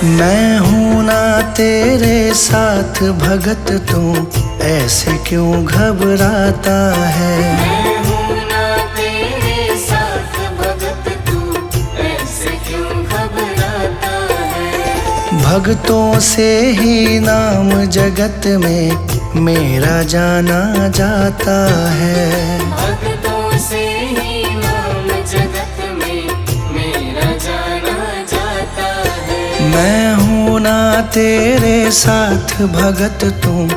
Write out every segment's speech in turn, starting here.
मैं हूँ ना तेरे साथ भगत, तू ऐसे क्यों घबराता है। मैं हूँ ना तेरे साथ भगत, तू ऐसे क्यों घबराता है। भक्तों से ही नाम जगत में मेरा जाना जाता है। भक्तों से ही नाम जगत में मेरा जाना जाता है। मैं हूँ ना तेरे साथ भगत, तू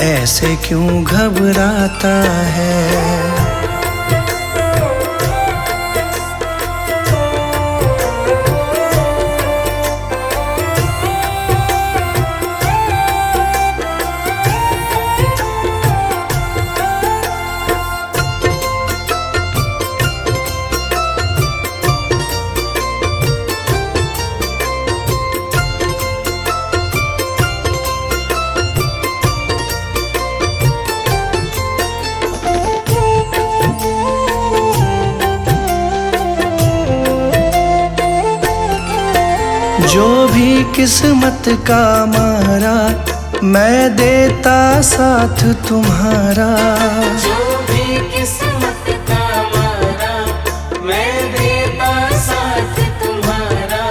ऐसे क्यों घबराता है। जो भी किस्मत का मारा, मैं देता साथ तुम्हारा। जो भी किस्मत का मारा, मैं देता साथ तुम्हारा।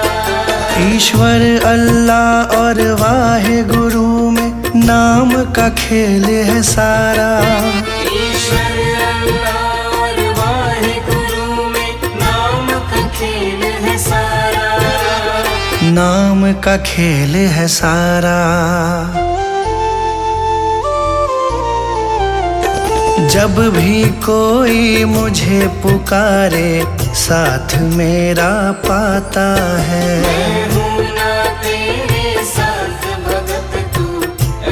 ईश्वर अल्लाह और वाहे गुरु में नाम का खेल है सारा। ईश्वर अल्लाह और वाहे गुरु में नाम का खेल है सारा। नाम का खेल है सारा। जब भी कोई मुझे पुकारे, साथ मेरा पाता है। मैं हूँ ना तेरे साथ भगत, तू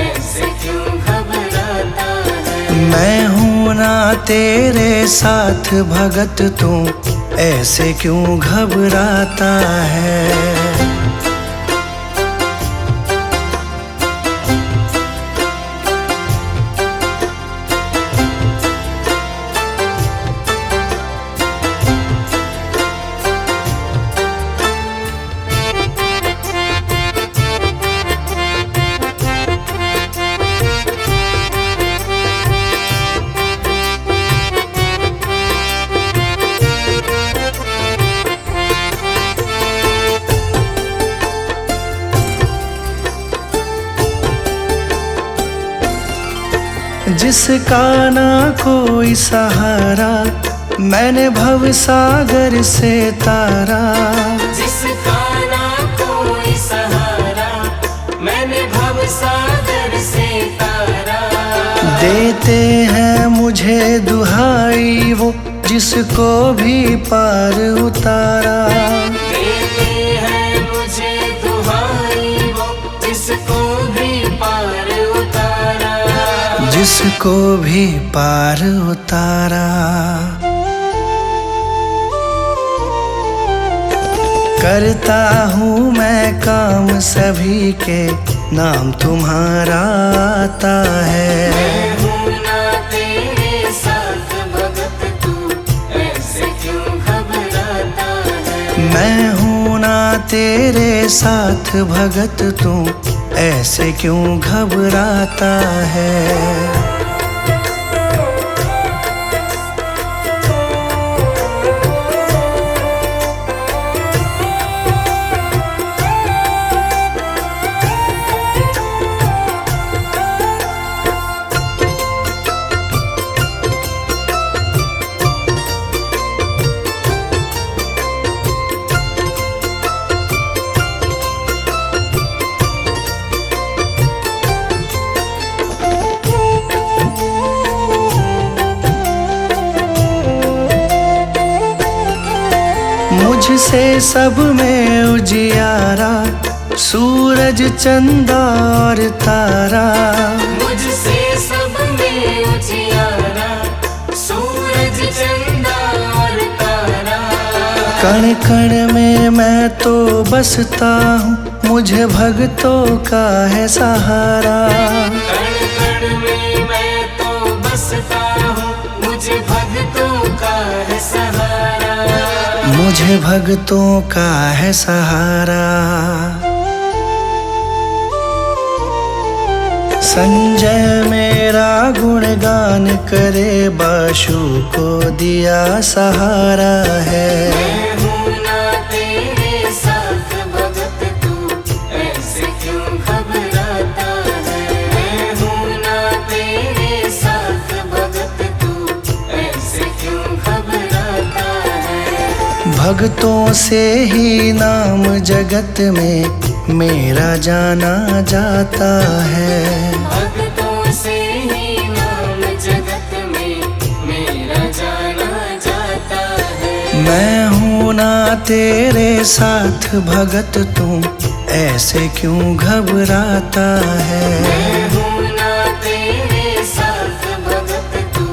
ऐसे क्यों घबराता है। मैं हूँ ना तेरे साथ भगत, तू ऐसे क्यों घबराता है। जिसका ना कोई सहारा, मैंने भव सागर से तारा। जिसका ना कोई सहारा, मैंने भव सागर से तारा। देते हैं मुझे दुहाई वो, जिसको भी पार उतारा। देते हैं मुझे दुहाई वो, जिसको भी पार उतारा। जिसको भी पार उतारा। करता हूँ मैं काम सभी के, नाम तुम्हारा आता है। मैं हूँ ना तेरे साथ भगत, तू ऐसे क्यों घबराता है। मैं हूँ ना तेरे साथ भगत, तू ऐसे क्यों घबराता है। मुझसे सब में उजियारा, सूरज चंदा और तारा। मुझसे सब में उजियारा, सूरज चंदा और तारा। कण कण में मैं तो बसता हूँ, मुझे भक्तों का है सहारा। कण कण में मैं तो बसता हूँ, मुझे भक्तों का है सहारा। मुझे भक्तों का है सहारा। संजय मेरा गुणगान करे, बाशु को दिया सहारा है। मैं हूँ ना तेरे साथ भगत, तू ऐसे क्यों घबराता है। मैं हूँ ना तेरे साथ भगत, तू ऐसे क्यों घबराता है। भक्तों से ही नाम जगत में मेरा जाना जाता है। भक्तों से ही नाम जगत में मेरा जाना जाता है। मैं हूँ ना तेरे साथ भगत, तू ऐसे क्यों घबराता है। मैं हूँ ना तेरे साथ भगत, तू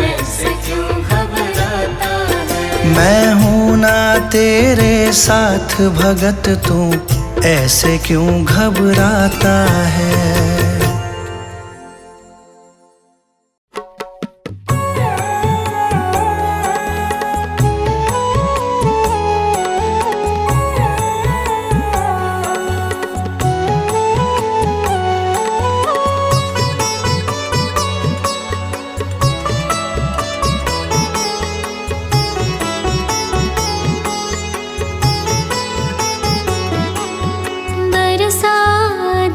ऐसे क्यों घबराता है। मैं हूँ ना तेरे साथ भगत, तू ऐसे क्यों घबराता है।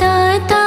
दाता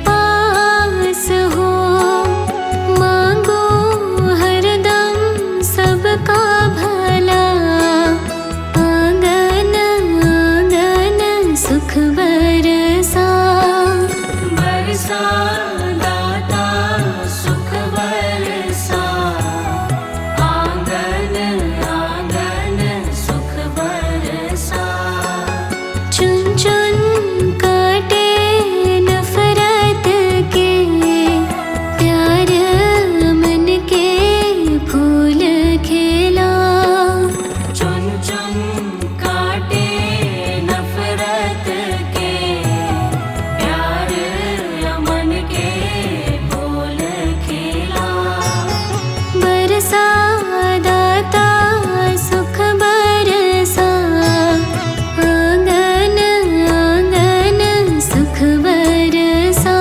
पास हो। मांगो हरदम सबका भला, आंगन आंगन सुख बरसा। बरसा दाता सुख बरसा, आंगन आंगन सुख बरसा। चुन चुन काटे नफरत के, प्यार मन के फूल खिला। चुन चुन काटे नफरत के, प्यार मन के फूल खिला। बरसा दाता सुख बरसा, आंगन आंगन सुख बरसा।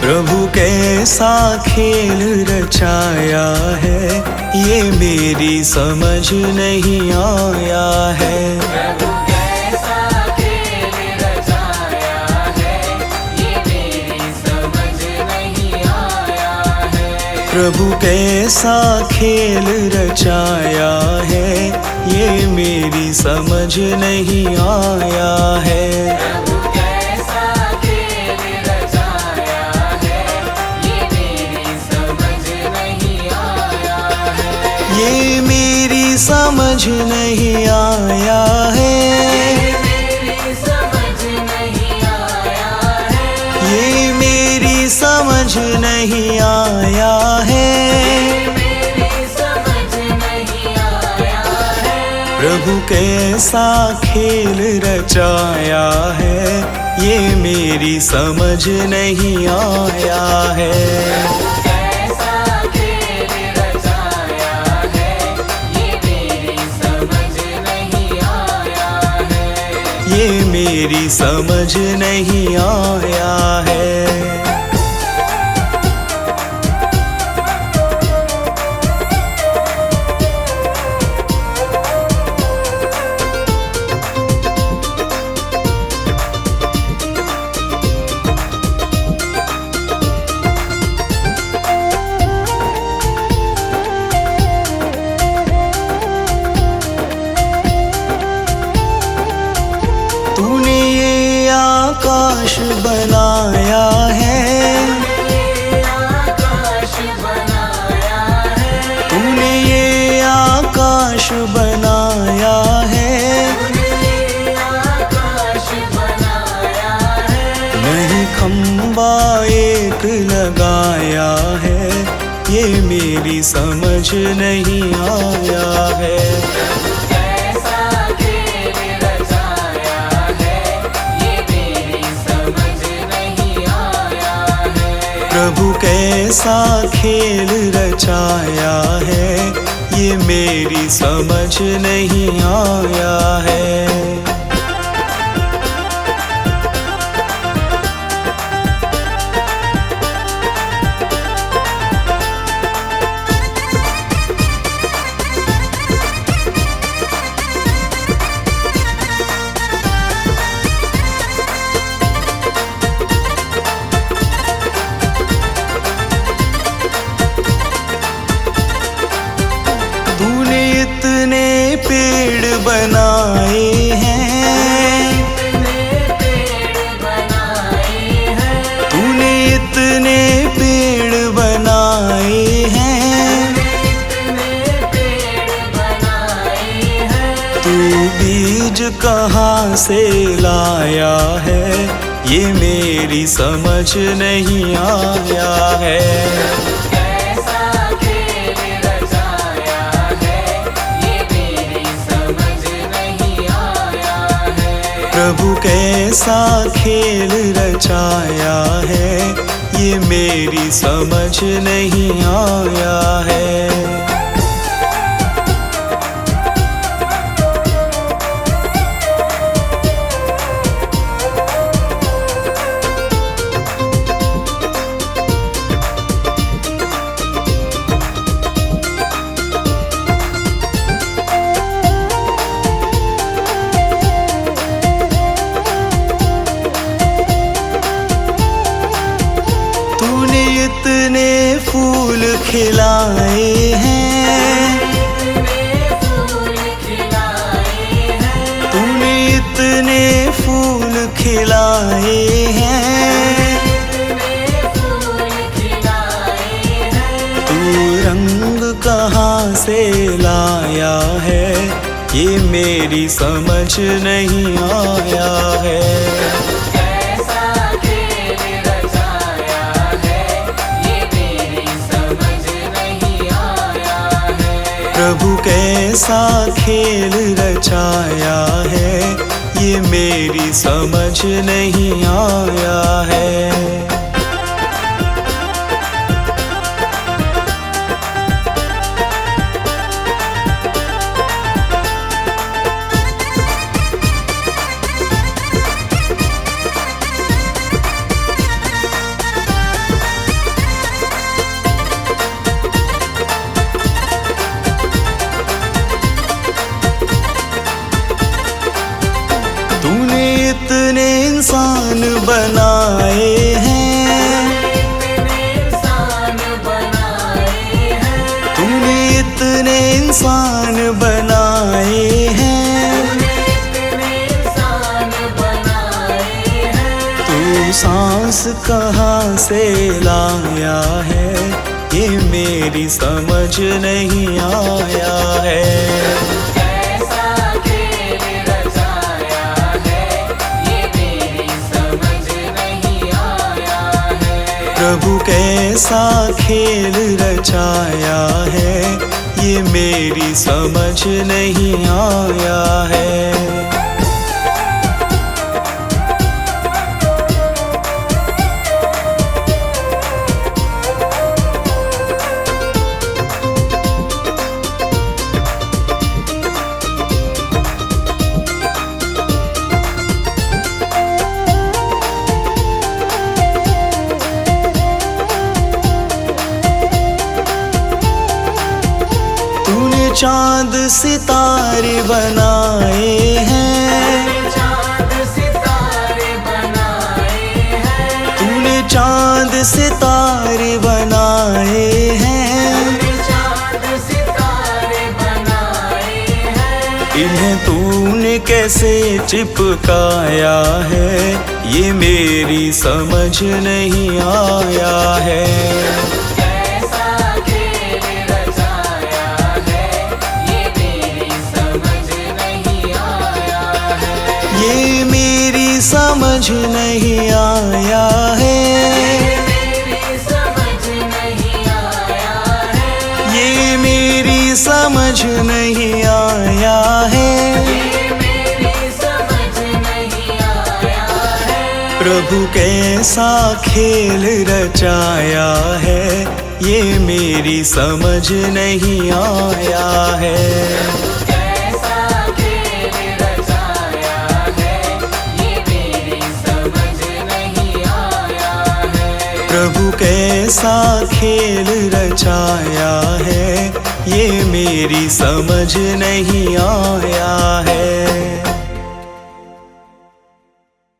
प्रभु कैसा खेल रचाया है, ये मेरी समझ नहीं आया है। प्रभु कैसा खेल रचाया है, ये मेरी समझ नहीं आया है। प्रभु कैसा खेल रचाया है, ये मेरी समझ नहीं आया है। प्रभु कैसा खेल रचाया है, ये मेरी समझ नहीं आया है। ये मेरी समझ नहीं आया है। मेरी समझ नहीं आया है। ये मेरी समझ नहीं आया है। मेरी समझ नहीं आया है। प्रभु कैसा खेल रचाया है, ये मेरी समझ नहीं आया है। कैसा खेल रचाया है, ये मेरी समझ नहीं आया है। ये मेरी समझ नहीं आया है। तूने ये आकाश बनाया है, आकाश बनाया है। तूने ये आकाश बनाया है। आकाश बनाया है। नहीं खंबा एक लगाया है, ये मेरी समझ नहीं आया है। कैसा खेल रचाया है, ये मेरी समझ नहीं आया है। प्रभु कैसा खेल रचाया है, ये मेरी समझ नहीं आया है। तूने इतने पेड़ बनाए हैं, तूने इतने पेड़ बनाए हैं। तू बीज कहाँ से लाया है, ये मेरी समझ नहीं आया है। प्रभु कैसा खेल रचाया है, ये मेरी समझ नहीं आया है। तूने इतने फूल खिलाए हैं, तूने इतने फूल खिलाए हैं, तू रंग कहाँ से लाया है, ये मेरी समझ नहीं आया है। प्रभु कैसा खेल रचाया है, ये मेरी समझ नहीं आया है। तूने इतने इंसान बनाए हैं, तूने इतने इंसान बनाए हैं, तू सांस कहाँ से लाया है, ये मेरी समझ नहीं आया है। प्रभु कैसा खेल रचाया है, ये मेरी समझ नहीं आया है। तूने चांद सितारे बनाए हैं, तूने चांद सितारे बनाए हैं, इन्हें तूने कैसे चिपकाया है, ये मेरी समझ नहीं आया है। ये मेरी समझ नहीं आया है, ये मेरी समझ नहीं आया है। प्रभु कैसा खेल रचाया है, ये मेरी समझ नहीं आया है। प्रभु कैसा खेल रचाया है, ये मेरी समझ नहीं आया है।